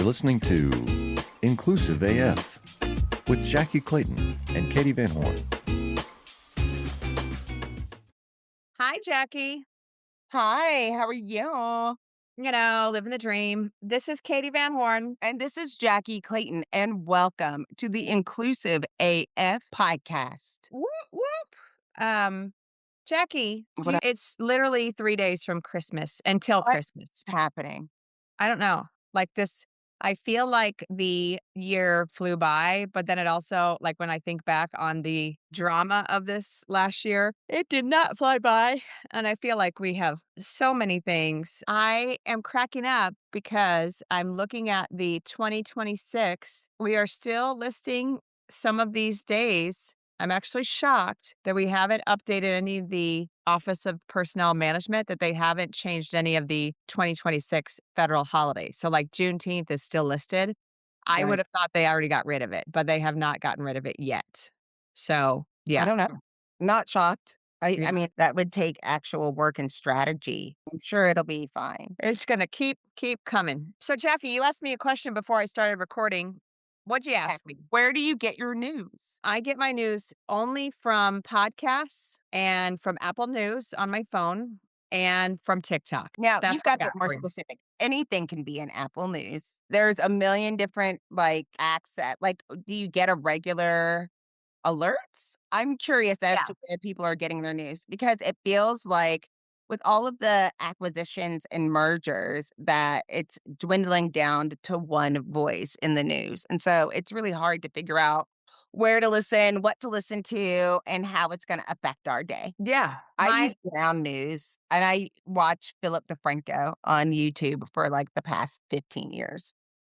You're listening to Inclusive AF with Jackie Clayton and Katie Van Horn. Hi, Jackie. Hi, how are you? Living the dream. This is Katie Van Horn. And this is Jackie Clayton, and welcome to the Inclusive AF podcast. Whoop, whoop. Um, Jackie, What it's literally 3 days from Christmas until what's Christmas. happening? I don't know. Like this, I feel like the year flew by, but then it also, like when I think back on the drama of this last year, it did not fly by. And I feel like we have so many things. I am cracking up because I'm looking at the 2026. We are still listing some of these days. I'm actually shocked that we haven't updated any of the Office of Personnel Management, that they haven't changed any of the 2026 federal holidays. So, like Juneteenth is still listed. I would Right. have thought they already got rid of it, but they have not gotten rid of it yet. So, I yeah. don't know. Not shocked. I, Yeah. I mean, that would take actual work and strategy. I'm sure it'll be fine. It's gonna keep coming. So, Jeffy, you asked me a question before I started recording. What'd you Okay. ask me? Where do you get your news? I get my news only from podcasts and from Apple News on my phone and from TikTok. Now, That's you've what got I to got get more for you. specific. Anything can be in Apple News. There's a million different access. Do you get a regular alerts? I'm curious as Yeah. to where people are getting their news because it feels like with all of the acquisitions and mergers that it's dwindling down to one voice in the news. And so it's really hard to figure out where to listen, what to listen to, and how it's going to affect our day. Yeah. I My use ground news and I watch Philip DeFranco on YouTube for like the past 15 years.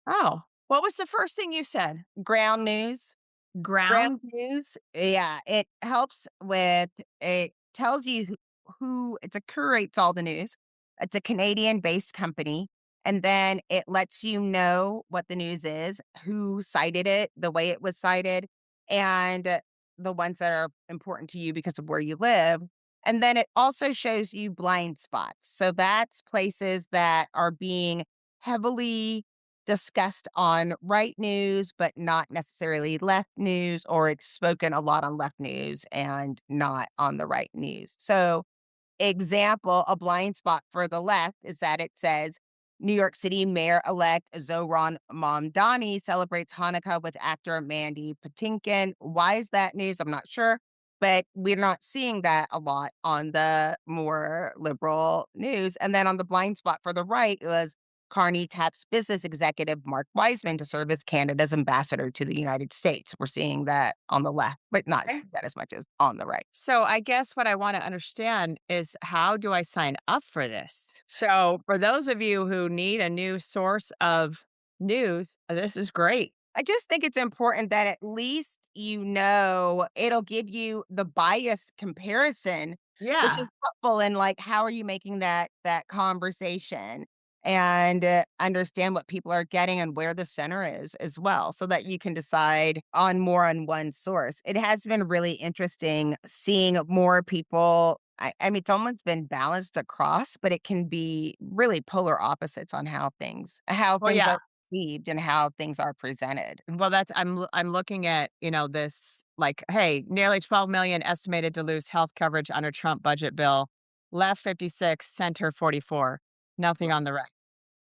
Oh, what was the first thing you said? Ground news. Ground Ground? news, yeah, it helps with it tells you who it's a curates all the news. It's a Canadian-based company, and then it lets you know what the news is, who cited it, the way it was cited, and the ones that are important to you because of where you live. And then it also shows you blind spots. So that's places that are being heavily discussed on right news, but not necessarily left news, or it's spoken a lot on left news and not on the right news. So, example, a blind spot for the left is that it says New York City Mayor-elect Zohran Mamdani celebrates Hanukkah with actor Mandy Patinkin. Why is that news? I'm not sure, but we're not seeing that a lot on the more liberal news. And then on the blind spot for the right, it was Carney taps business executive Mark Wiseman to serve as Canada's ambassador to the United States. We're seeing that on the left, but not Okay. seeing that as much as on the right. So I guess what I want to understand is, how do I sign up for this? So for those of you who need a new source of news, this is great. I just think it's important that at least you know it'll give you the bias comparison, which Yeah. is helpful in like how are you making that conversation and understand what people are getting and where the center is as well, so that you can decide on more on one source. It has been really interesting seeing more people. I mean, it's almost been balanced across, but it can be really polar opposites on how Well, things yeah. are received and how things are presented. Well, that's I'm looking at, this, like, hey, nearly 12 million estimated to lose health coverage under Trump budget bill. Left 56, center 44. Nothing on the right.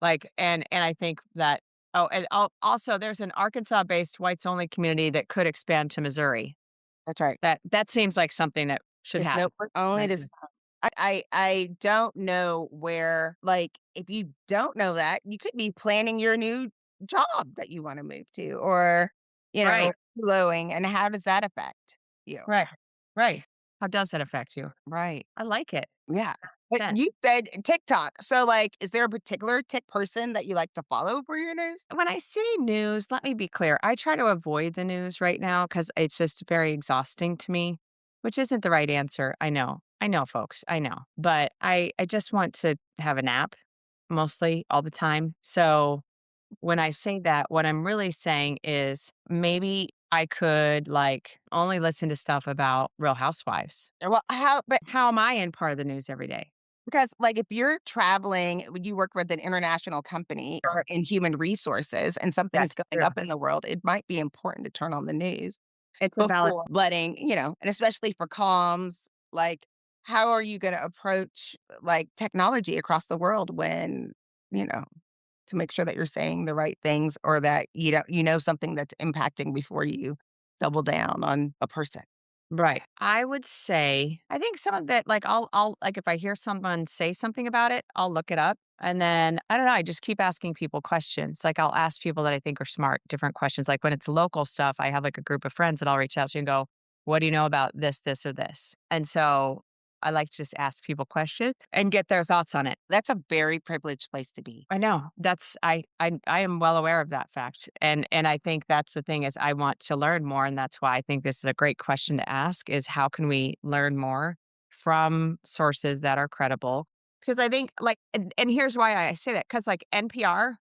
Like, and I think that, oh, and also there's an Arkansas-based whites only community that could expand to Missouri. That's right. That seems like something that should It's happen. no only Right. to I don't know where if you don't know that, you could be planning your new job that you wanna move to or, Right. flowing, and how does that affect you? Right. Right. How does that affect you? Right. I like it. Yeah. But Then you said TikTok. So, is there a particular Tik person that you like to follow for your news? when I say news, let me be clear. I try to avoid the news right now because it's just very exhausting to me, which isn't the right answer. I know. I know, folks. I know. But I just want to have a nap mostly all the time. So when I say that, what I'm really saying is maybe I could like only listen to stuff about Real Housewives. Well, how but How am I in part of the news every day? Because, like, if you're traveling, when you work with an international company or in human resources and something is That's going true. up in the world, it might be important to turn on the news It's a valid before letting, and especially for comms, like, how are you gonna approach, like, technology across the world when, you know, to make sure that you're saying the right things or that something that's impacting before you double down on a person. right. I would say I think some of it, like, I'll like, if I hear someone say something about it, I'll look it up, and then, I don't know, I just keep asking people questions. Like, I'll ask people that I think are smart different questions. Like, when it's local stuff, I have, like, a group of friends that I'll reach out to and go, "What do you know about this, or this?" And so, I like to just ask people questions and get their thoughts on it. That's a very privileged place to be. I know. That's I am well aware of that fact. And I think that's the thing is I want to learn more, and that's why I think this is a great question to ask is how can we learn more from sources that are credible? Because I think like and here's why I say that cuz like NPR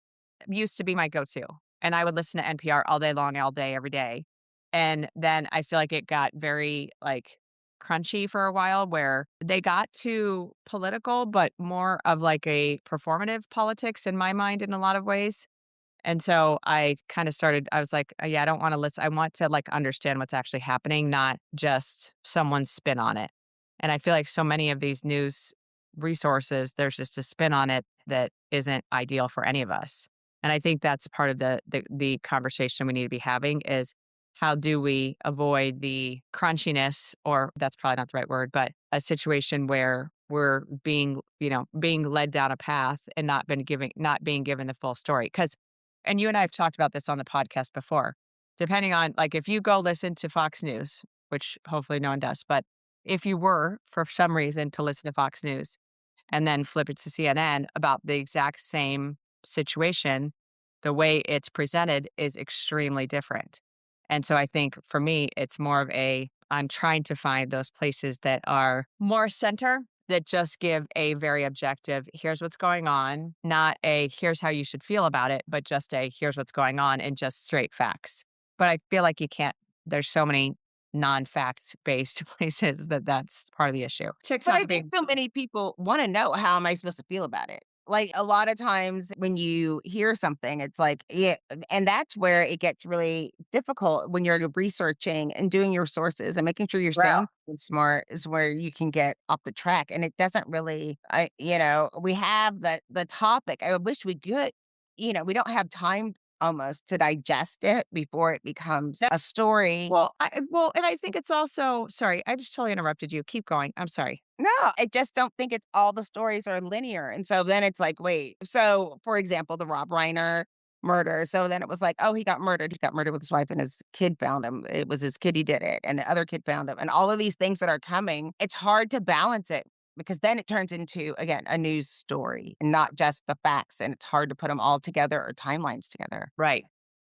used to be my go-to, and I would listen to NPR all day long, all day, every day. And then I feel like it got very, like, crunchy for a while where they got too political, but more of, like, a performative politics in my mind in a lot of ways. And so I kinda started I was like, yeah, I don't wanna listen. I want to, like, understand what's actually happening, not just someone's spin on it." And I feel like so many of these news resources, there's just a spin on it that isn't ideal for any of us. And I think that's part of the conversation we need to be having is how do we avoid the crunchiness, or that's probably not the right word, but a situation where we're being, being led down a path and not being given the full story. Because and you and I have talked about this on the podcast before. Depending on like if you go listen to Fox News, which hopefully no one does, but if you were for some reason to listen to Fox News and then flip it to CNN about the exact same situation, the way it's presented is extremely different. And so I think for me, it's more of a I'm trying to find those places that are more center that just give a very objective, here's what's going on, not a here's how you should feel about it, but just a here's what's going on and just straight facts. But I feel like you can't, there's so many non-fact based places that that's part of the issue. But I TikTok think being so many people wanna know how am I supposed to feel about it? Like, a lot of times when you hear something, it's like, yeah, and that's where it gets really difficult when you're researching and doing your sources and making sure you're well, saying something smart is where you can get off the track, and it doesn't really we have the topic. I wish we could we don't have time almost to digest it before it becomes a story. well, and I think it's also sorry, I just totally interrupted you. Keep going. I'm sorry. No, I just don't think it's all the stories are linear, and so then it's like, wait, so, for example, the Rob Reiner murder, so then it was like, "Oh, he got murdered with his wife and his kid found him, it was his kid, he did it, and the other kid found him," and all of these things that are coming, it's hard to balance it because then it turns into, again, a news story, and not just the facts, and it's hard to put them all together or timelines together. Right.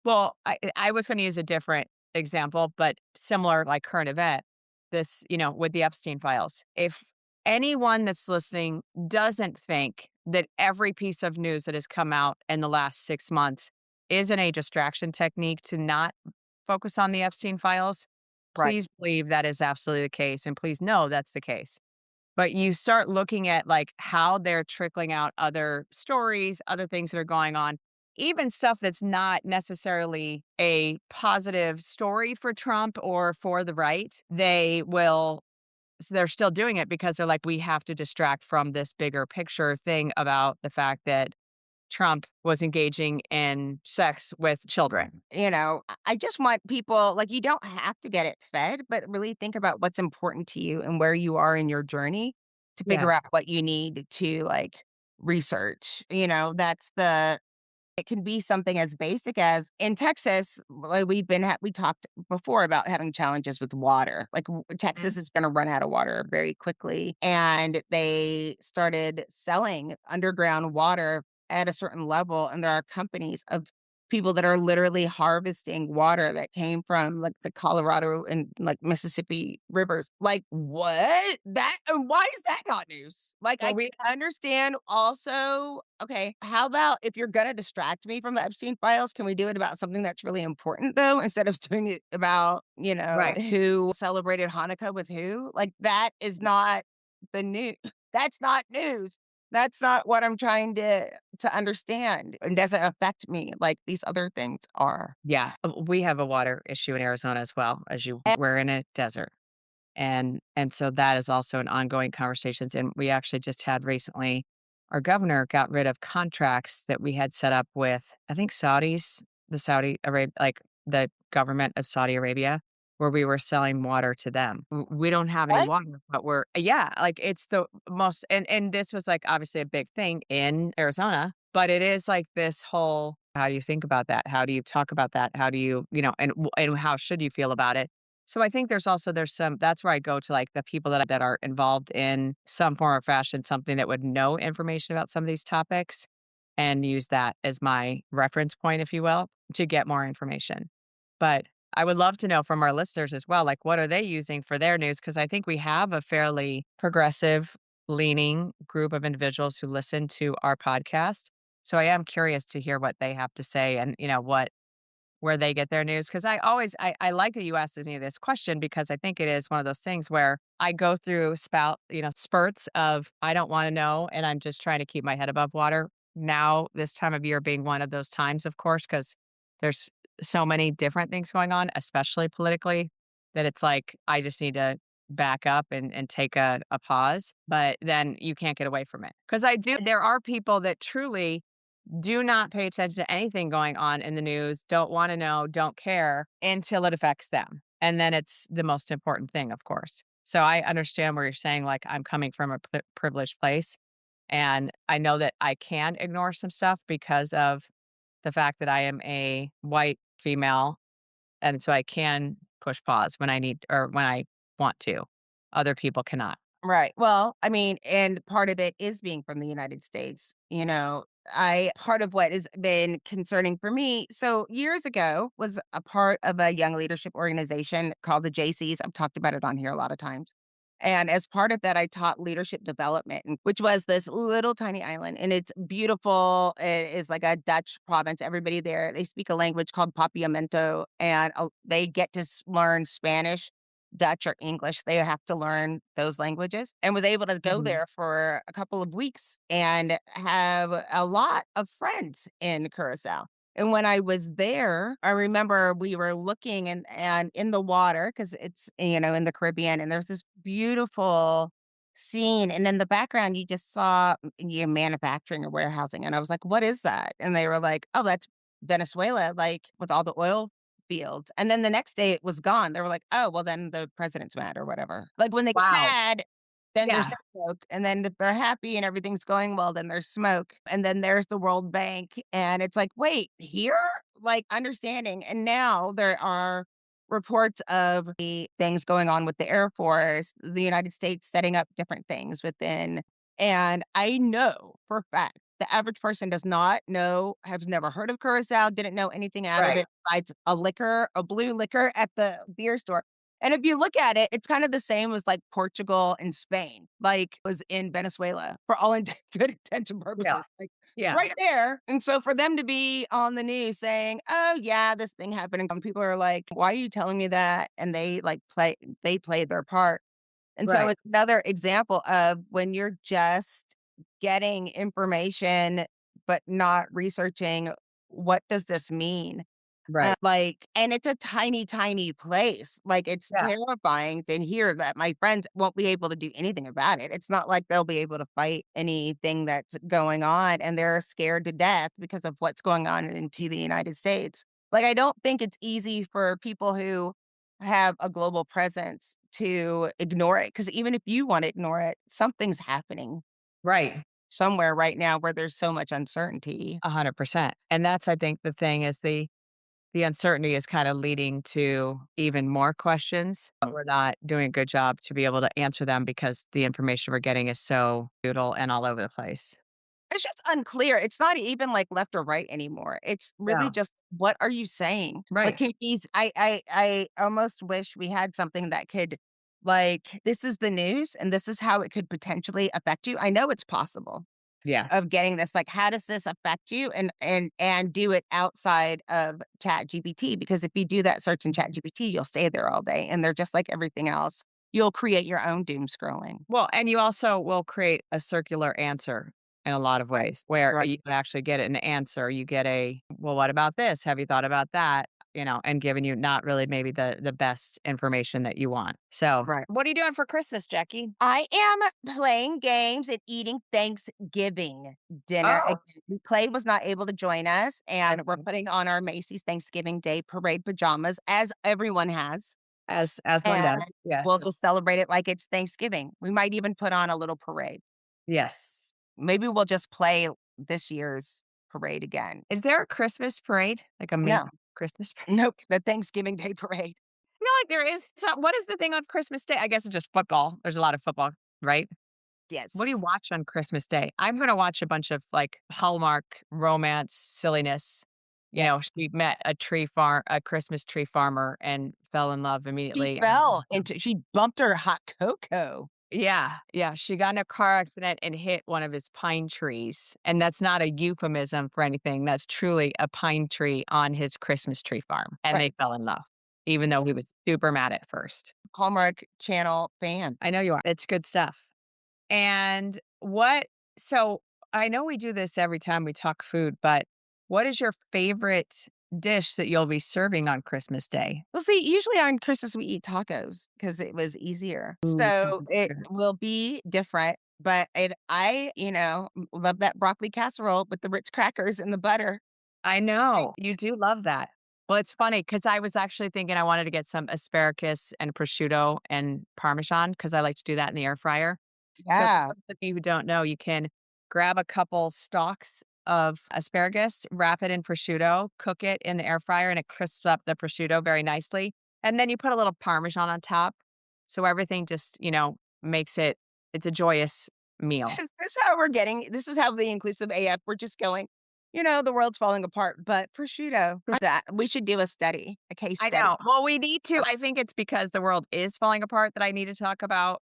Well, I was gonna use a different example, but similar, like, current event. This, with the Epstein files. If anyone that's listening doesn't think that every piece of news that has come out in the last 6 months isn't a distraction technique to not focus on the Epstein files, Right. please believe that is absolutely the case, and please know that's the case. But you start looking at, like, how they're trickling out other stories, other things that are going on, even stuff that's not necessarily a positive story for Trump or for the right, they're still doing it because they're like, "We have to distract from this bigger picture thing about the fact that Trump was engaging in sex with children." I just want people like, you don't have to get it fed, but really think about what's important to you and where you are in your journey to Yeah. figure out what you need to, like, research. That's the it can be something as basic as in Texas, like, we talked before about having challenges with water. Like, Mhm. Texas is gonna run out of water very quickly, and they started selling underground water at a certain level, and there are companies of people that are literally harvesting water that came from, like, the Colorado and, like, Mississippi rivers. Like, what? That and why is that not news? Like, Well, I we understand also, okay, how about if you're gonna distract me from the Epstein files, can we do it about something that's really important though, instead of doing it about, right. who celebrated Hanukkah with who? Like, that is not the new. That's not news. That's not what I'm trying to understand. It doesn't affect me like these other things are. Yeah, we have a water issue in Arizona as well, as you And we're in a desert. And so that is also an ongoing conversations, and we actually just had recently our governor got rid of contracts that we had set up with, I think, Saudis, the Saudi Arab like, the government of Saudi Arabia, where we were selling water to them. We don't have any what? water, but we're yeah, like, it's the most and this was, like, obviously a big thing in Arizona, but it is, like, this whole how do you think about that? How do you talk about that? How do you and how should you feel about it? So I think there's some that's where I go to, like, the people that are involved in some form or fashion, something that would know information about some of these topics, and use that as my reference point, if you will, to get more information. But I would love to know from our listeners as well, like, what are they using for their news? Because I think we have a fairly progressive leaning group of individuals who listen to our podcast. So I am curious to hear what they have to say and, what where they get their news, because I like that you asked me this question because I think it is one of those things where I go through spurts of, I don't wanna know, and I'm just trying to keep my head above water. Now, this time of year being one of those times, of course, because there's so many different things going on, especially politically, that it's like, I just need to back up and take a pause, but then you can't get away from it. Because there are people that truly do not pay attention to anything going on in the news, don't wanna know, don't care until it affects them, and then it's the most important thing, of course. So I understand where you're saying, like, I'm coming from a privileged place, and I know that I can ignore some stuff because of the fact that I am a white female, and so I can push pause when I need or when I want to. Other people cannot. Right. Well, I mean, and part of it is being from the United States. I part of what has been concerning for me. So years ago was a part of a young leadership organization called the JCs. I've talked about it on here a lot of times. And as part of that, I taught leadership development, which was this little tiny island. And it's beautiful. It is like a Dutch province. Everybody there, they speak a language called Papiamento, and they get to learn Spanish, Dutch, or English. They have to learn those languages, and was able to go Mhm. there for a couple of weeks and have a lot of friends in Curacao. And when I was there, I remember we were looking and in the water because it's in the Caribbean, and there's this beautiful scene, and in the background you just saw manufacturing or warehousing, and I was like, "What is that?" And they were like, "Oh, that's Venezuela, like with all the oil fields." And then the next day it was gone. They were like, "Oh, well, then the president's mad or whatever." Like, when they get Wow. mad, then there's Yeah. no smoke, and then if they're happy and everything's going well, then there's smoke, and then there's the World Bank, and it's like, "Wait, here?" Like, understanding, and now there are reports of the things going on with the Air Force, the United States setting up different things within, and I know for a fact the average person does not know, has never heard of Curacao, didn't know anything out of Right. it besides a liquor, a blue liquor at the beer store. And if you look at it, it's kind of the same as like Portugal and Spain, like was in Venezuela for all good intent and Yeah. purposes. Like it's Yeah. right there. And so for them to be on the news saying, "Oh yeah, this thing happened," and people are like, "Why are you telling me that?" And they played their part. And so Right. it's another example of when you're just getting information, but not researching, what does this mean? Right. And it's a tiny, tiny place. Like, it's Yeah. terrifying to hear that my friends won't be able to do anything about it. It's not like they'll be able to fight anything that's going on, and they're scared to death because of what's going on into the United States. Like, I don't think it's easy for people who have a global presence to ignore it, because even if you wanna ignore it, something's happening Right. somewhere right now where there's so much uncertainty. 100%. And that's, I think, the thing is the uncertainty is kind of leading to even more questions, but we're not doing a good job to be able to answer them because the information we're getting is so doodle and all over the place. It's just unclear. It's not even, like, left or right anymore. It's really Yeah. just, what are you saying? Like, Right. can these I almost wish we had something that could, like, this is the news, and this is how it could potentially affect you. I know it's possible Yeah. of getting this, like, how does this affect you? And do it outside of ChatGPT, because if you do that search in ChatGPT, you'll stay there all day, and they're just like everything else. You'll create your own doom scrolling. Well, and you also will create a circular answer in a lot of Right. ways where Right. you can actually get an answer. You get a, well, what about this? Have you thought about that? And giving you not really maybe the best information that you want. So, Right. what are you doing for Christmas, Jackie? I am playing games and eating Thanksgiving dinner. Oh, Clay was not able to join us, and we're okay. putting on our Macy's Thanksgiving Day parade pajamas, as everyone has, As one and does. Yes. we'll just celebrate it like it's Thanksgiving. We might even put on a little parade. Yes. Maybe we'll just play this year's parade again. Is there a Christmas parade? Like a mini No, Christmas parade? nope, the Thanksgiving Day parade. I feel like there is what is the thing on Christmas Day? I guess it's just football. There's a lot of football, right? What do you Yes. watch on Christmas Day? I'm gonna watch a bunch of, like, Hallmark romance silliness. Yes. She met a Christmas tree farmer and fell in love She immediately. she bumped her hot cocoa. Yeah, yeah, she got in a car accident and hit one of his pine trees, and that's not a euphemism for anything, that's truly a pine tree on his Christmas tree farm, and Right. they fell in love, even though he was super mad at first. Hallmark Channel fan. I know you are. It's good stuff. And what so I know we do this every time we talk food, but what is your favorite dish that you'll be serving on Christmas Day? Well, see, usually on Christmas we eat tacos because it was easier. Ooh, So tacos it are good. will be different, but love that broccoli casserole with the Ritz crackers and the butter. I Right. know, you do love that. Well, it's funny because I was actually thinking I wanted to get some asparagus and prosciutto and parmesan because I like to do that in the air fryer. So for Yeah. those of you who don't know, you can grab a couple stalks of asparagus, wrap it in prosciutto, cook it in the air fryer, and it crisps up the prosciutto very nicely. And then you put a little parmesan on top. So everything just, makes it's a joyous meal. This is how the inclusive AF we're just going, the world's falling apart, but prosciutto, that we should do a case I study. know. Well, we need to. I think it's because the world is falling apart that I need to talk about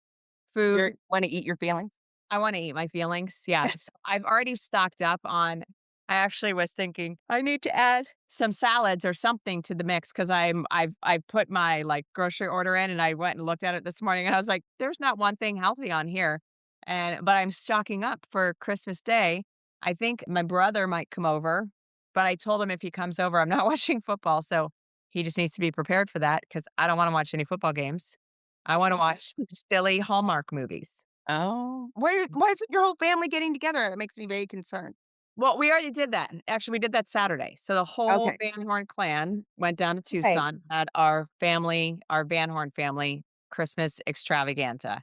You food. want to eat your feelings? I wanna eat my feelings, yeah, so I've already stocked up on I actually was thinking, I need to add some salads or something to the mix because I've put my, like, grocery order in, and I went and looked at it this morning, and I was like, "There's not one thing healthy on here," but I'm stocking up for Christmas Day. I think my brother might come over, but I told him if he comes over, I'm not watching football, so he just needs to be prepared for that because I don't wanna watch any football games. I wanna watch silly Hallmark movies. Oh, why isn't your whole family getting together? That makes me very concerned. Well, we already did that. Actually, we did that Saturday. So the whole Okay. Van Horn clan went down to Hey, Tucson, at our Van Horn family Christmas extravaganza.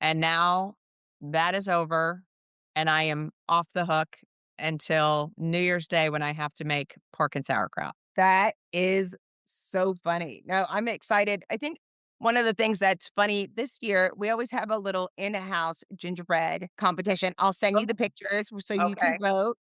And now that is over, and I am off the hook until New Year's Day when I have to make pork and sauerkraut. that is so funny. No, I'm excited. I think one of the things that's funny this year, we always have a little in-house gingerbread competition. I'll send Oh, you the pictures so you can okay. vote.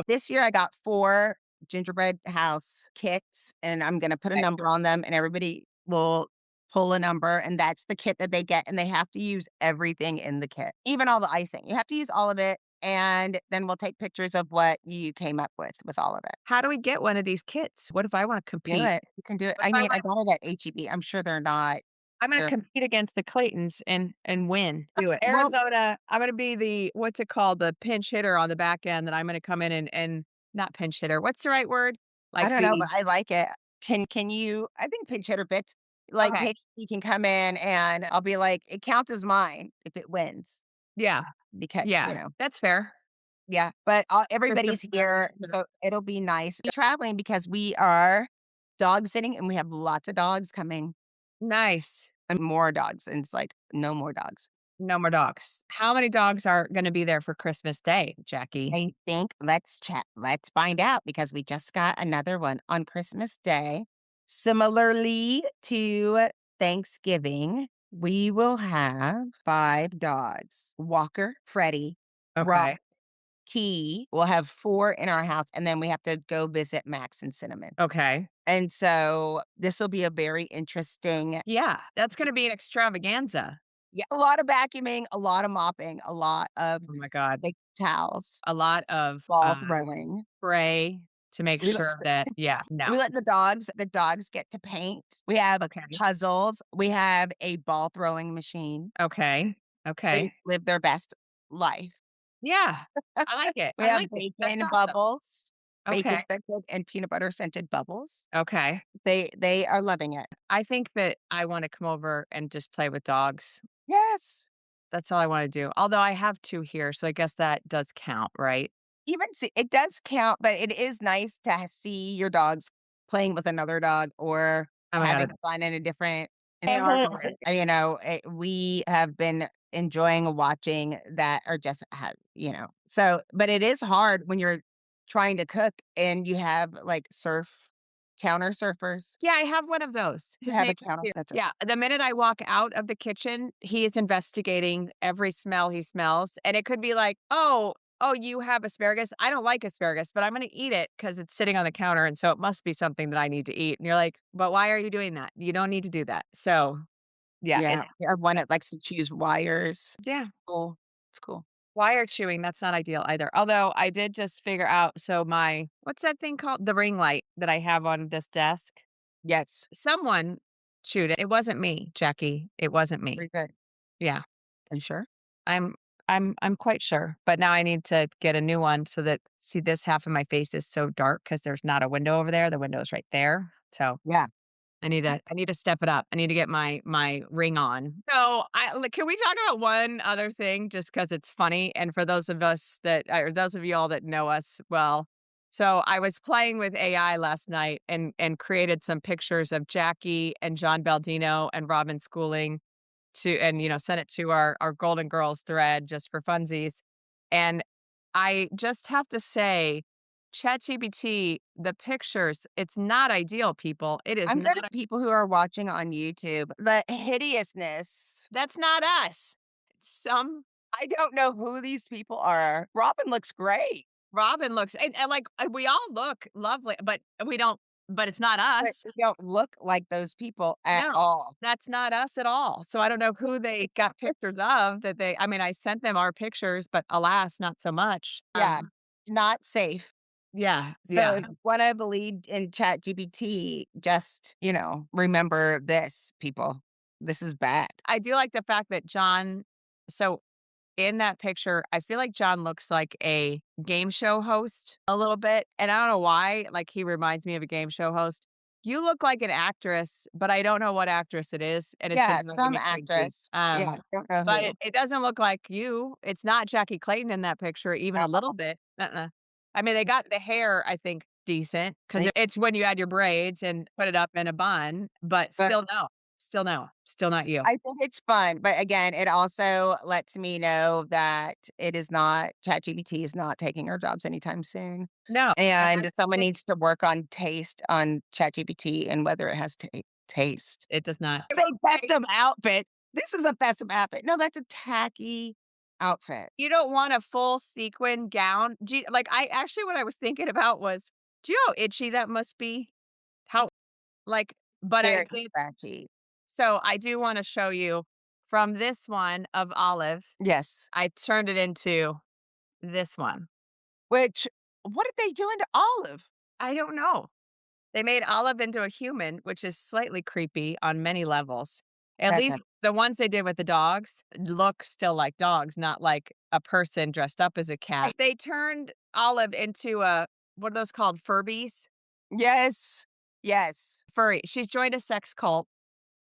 This year I got 4 gingerbread house kits, and I'm gonna put a Okay. number on them, and everybody will pull a number, and that's the kit that they get, and they have to use everything in the kit, even all the icing. You have to use all of it, and then we'll take pictures of what you came up with all of it. How do we get one of these kits? What if I want to Do compete? it. You can do it. What if I I mean, I want got it at HEB. I'm sure they're not I'm gonna they're compete against the Claytons and win. Do it. well, Arizona, I'm gonna be the what's it called? The pinch hitter on the back end, and I'm gonna come in and not pinch hitter. What's the right word? I Like don't know, the but I like it. Can you I think pinch hitter bits, like, okay. hey, you can come in and I'll be like, "It counts as mine if it wins," Yeah. because, Yeah. That's fair. yeah, but, Christopher everybody's here, so it'll be nice. We're traveling because we are dog sitting, and we have lots of dogs coming, Nice. and more dogs, and it's like, no more dogs. No more dogs. How many dogs are gonna be there for Christmas Day, Jackie? I think let's chat. Let's find out because we just got another one on Christmas Day. Similarly to Thanksgiving, we will have 5 dogs. Walker, Freddie, Rock, Okay. Key. We'll have 4 in our house, and then we have to go visit Max and Cinnamon. Okay. And so this will be a very interesting, Yeah. That's gonna be an extravaganza. yeah, a lot of vacuuming, a lot of mopping, a lot of Oh my god. like towels, A lot of ball throwing. spray. to make We let sure that yeah, no. we let the dogs get to paint. We have Okay. puzzles. We have a ball throwing machine. Okay. They Okay. live their best life. Yeah. I like it. We I have like it. That's bacon awesome. bubbles, Okay. bacon scented and peanut butter scented bubbles. Okay. They are loving it. I think that I wanna come over and just play with dogs. Yes. That's all I wanna do. Although I have 2 here, so I guess that does count, right? Even see it does count, but it is nice to see your dogs playing with another dog or Oh my having god. fun in a different and they are good. We have been enjoying watching that or just have so but it is hard when you're trying to cook and you have, like, counter surfers. Yeah, I have one of those. You His have name a is counter Stu. that's Yeah, the minute I walk out of the kitchen, he is investigating every smell he smells, and it could be like, "Oh, you have asparagus? I don't like asparagus, but I'm gonna eat it because it's sitting on the counter, and so it must be something that I need to eat." And you're like, "But why are you doing that? You don't need to do that." So, yeah, yeah, it's I have one that likes to choose wires. yeah, Cool. It's cool. wire chewing, that's not ideal either. Although I did just figure out so my what's that thing called? The ring light that I have on this desk. Yes. Someone chewed it. It wasn't me, Jackie. It wasn't me. Very good. Yeah, Are you sure? I'm I'm quite sure, but now I need to get a new one so that see this half of my face is so dark because there's not a window over there. The window's right there. So Yeah. I need to step it up. I need to get my ring on. So I like, can we talk about one other thing just because it's funny and for those of us that or those of y'all that know us well. So I was playing with AI last night and created some pictures of Jackie and John Baldino and Robin Schooling to and send it to our Golden Girls thread just for funsies. And I just have to say, ChatGPT, the pictures, it's not ideal, people. It is I'm not. good at people who are watching on YouTube. The hideousness. That's not us. It's some I don't know who these people are. Robin looks great, Robin looks and like we all look lovely, but we don't. But it's not but us. they don't look like those people at No, all. that's not us at all. So I don't know who they got pictures of that they. I mean, I sent them our pictures, but alas, not so much. Yeah, not safe. Yeah, So yeah. if you wanna believe in ChatGPT, just, remember this, people. This is bad. I do like the fact that John so in that picture, I feel like John looks like a game show host a little bit, and I don't know why, like, he reminds me of a game show host. You look like an actress, but I don't know what actress it is, and it's Yeah, been driving some me crazy. actress. Yeah, don't know But who. it doesn't look like you. It's not Jackie Clayton in that picture even a little Uh-uh. bit. I mean, they got the hair, I think, decent because They it's when you add your braids and put it up in a bun, but but still no. Still no. Still not you. I think it's fun, but again, it also lets me know that it is not ChatGPT is not taking our jobs anytime soon, No. And and that's someone needs to work on taste on ChatGPT and whether it has taste. it does not. It's a festive outfit. This is a festive outfit. No, that's a tacky outfit. You don't want a full sequin gown. Like, I actually what I was thinking about was, do you know how itchy that must be? How like, but I Very did scratchy. so I do wanna show you from this one of Olive, Yes. I turned it into this one. Which what did they do into Olive? I don't know. They made Olive into a human, which is slightly creepy on many levels. At That's least a the ones they did with the dogs look still like dogs, not like a person dressed up as a cat. They turned Olive into a what are those called? Furbies? yes. Yes. Furry. She's joined a sex cult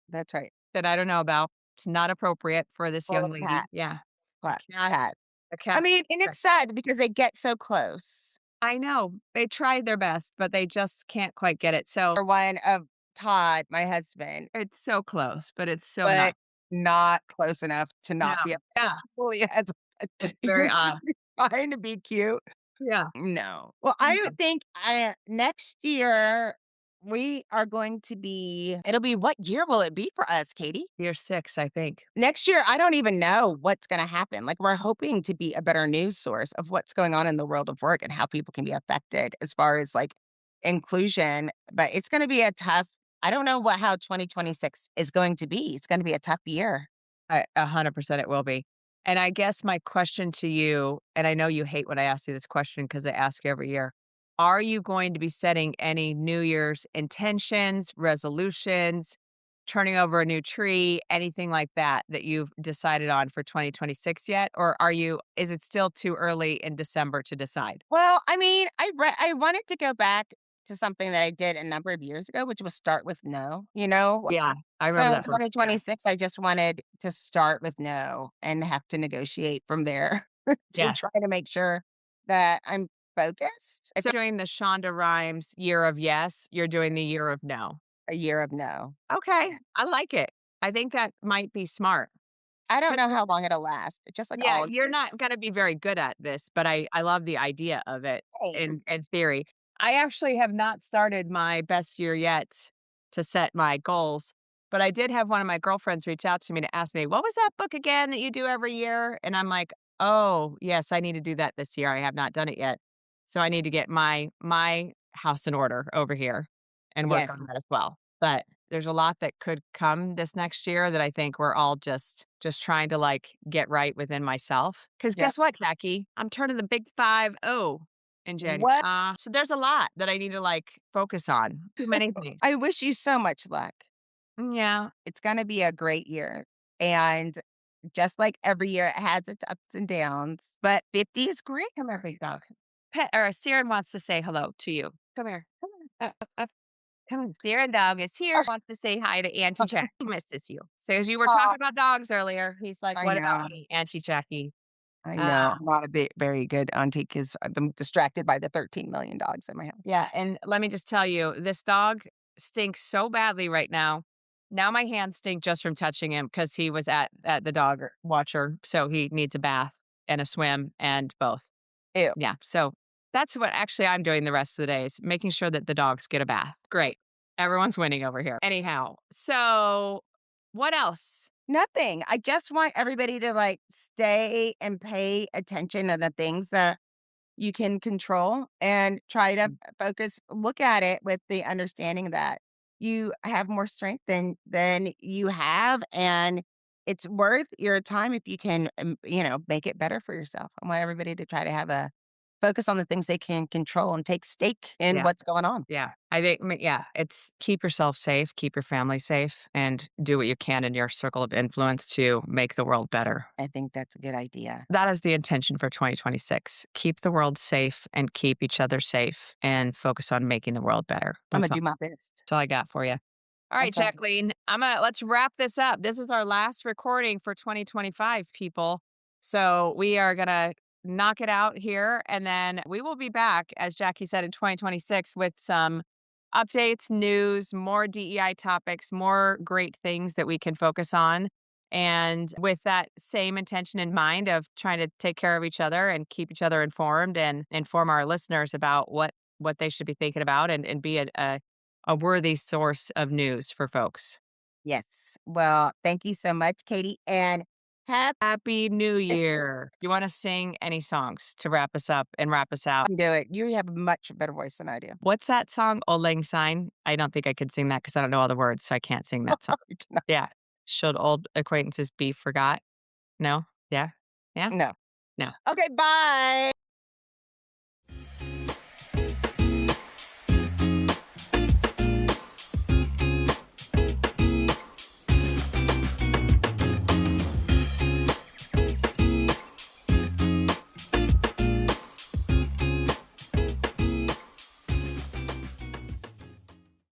That's right. that I don't know about. It's not appropriate for this Well, young the lady. cat. Yeah. A Cat. cat. Cat. A I cat. mean, and it's sad because they get so close. I know. They tried their best, but they just can't quite get it. So For one of Todd, my husband, it's so close, but it's so but not. not close enough to No. not be a Yeah. fully as It's very you're odd. trying to be cute. Yeah. No. Well, I don't think next year we are going to be it'll be what year will it be for us, Katie? Year 6, I think. Next year, I don't even know what's gonna happen. Like, we're hoping to be a better news source of what's going on in the world of work and how people can be affected as far as, like, inclusion, but it's gonna be a tough I don't know how 2026 is going to be. It's gonna be a tough year. 100% it will be. And I guess my question to you, and I know you hate when I ask you this question because I ask you every year. Are you going to be setting any New Year's intentions, resolutions, turning over a new tree, anything like that that you've decided on for 2026 yet? Or is it still too early in December to decide? Well, I mean, I wanted to go back to something that I did a number of years ago, which was start with no, you know? Yeah, I remember So in that book. Yeah. 2026, I just wanted to start with no and have to negotiate from there to Yeah. try to make sure that I'm focused. It's So doing the Shonda Rhimes year of yes, you're doing the year of no. a year of no. Okay, I like it. I think that might be smart. I don't 'Cause know how long it'll last, just like yeah, all you're not gonna be very good at this, but I love the idea of it things. in theory. I actually have not started my best year yet to set my goals, but I did have one of my girlfriends reach out to me to ask me, "What was that book again that you do every year?" And I'm like, "Oh, yes, I need to do that this year. I have not done it yet. So I need to get my house in order over here and work Yes. on that as well." But there's a lot that could come this next year that I think we're all just trying to, like, get right within myself. Because Yeah. guess what, Jackie? I'm turning the big 50 in January. What? So there's a lot that I need to, like, focus on. Too many things. I wish you so much luck. Yeah. It's gonna be a great year, and just like every year, it has its ups and downs, but 50 is great. Come here, big dog. Pet or Siren wants to say hello to you. Come here. Come here. Come on. Siren dog is here, wants to say hi to Auntie Jack. He misses you. So as you were Aw, talking about dogs earlier, he's like, I "What about know, me, Auntie Jackie?" I Uh, know. I'm not a bit very good auntie because I'm distracted by the 13,000,000 dogs in my house. yeah, and let me just tell you, this dog stinks so badly right now. Now my hands stink just from touching him because he was at the dog watcher, so he needs a bath and a swim and both. Ew. Yeah, so that's what actually I'm doing the rest of the day is making sure that the dogs get a bath. Great. Everyone's winning over here. Anyhow, so what else? Nothing. I just want everybody to, like, stay and pay attention to the things that you can control and try to focus look at it with the understanding that you have more strength than you have, and it's worth your time if you can, make it better for yourself. I want everybody to try to have a focus on the things they can control and take stake in Yeah. what's going on. Yeah. Yeah, it's keep yourself safe, keep your family safe, and do what you can in your circle of influence to make the world better. I think that's a good idea. That is the intention for 2026. Keep the world safe and keep each other safe and focus on making the world better. Imma do my best. That's all I got for you. All right, Okay. Jacqueline, let's wrap this up. This is our last recording for 2025, people. So we are gonna knock it out here, and then we will be back, as Jackie said, in 2026 with some updates, news, more DEI topics, more great things that we can focus on. And with that same intention in mind of trying to take care of each other and keep each other informed and inform our listeners about what they should be thinking about and be a worthy source of news for folks. Yes. Well, thank you so much, Katie, and happy Happy New Year. Do you want to sing any songs to wrap us up and wrap us out? do it. You have a much better voice than I do. What's that song? Old Lang Syne? I don't think I could sing that because I don't know all the words, so I can't sing that song. You cannot- Yeah. Should old acquaintances be forgot? No? Yeah? Yeah? No. No. Okay, bye.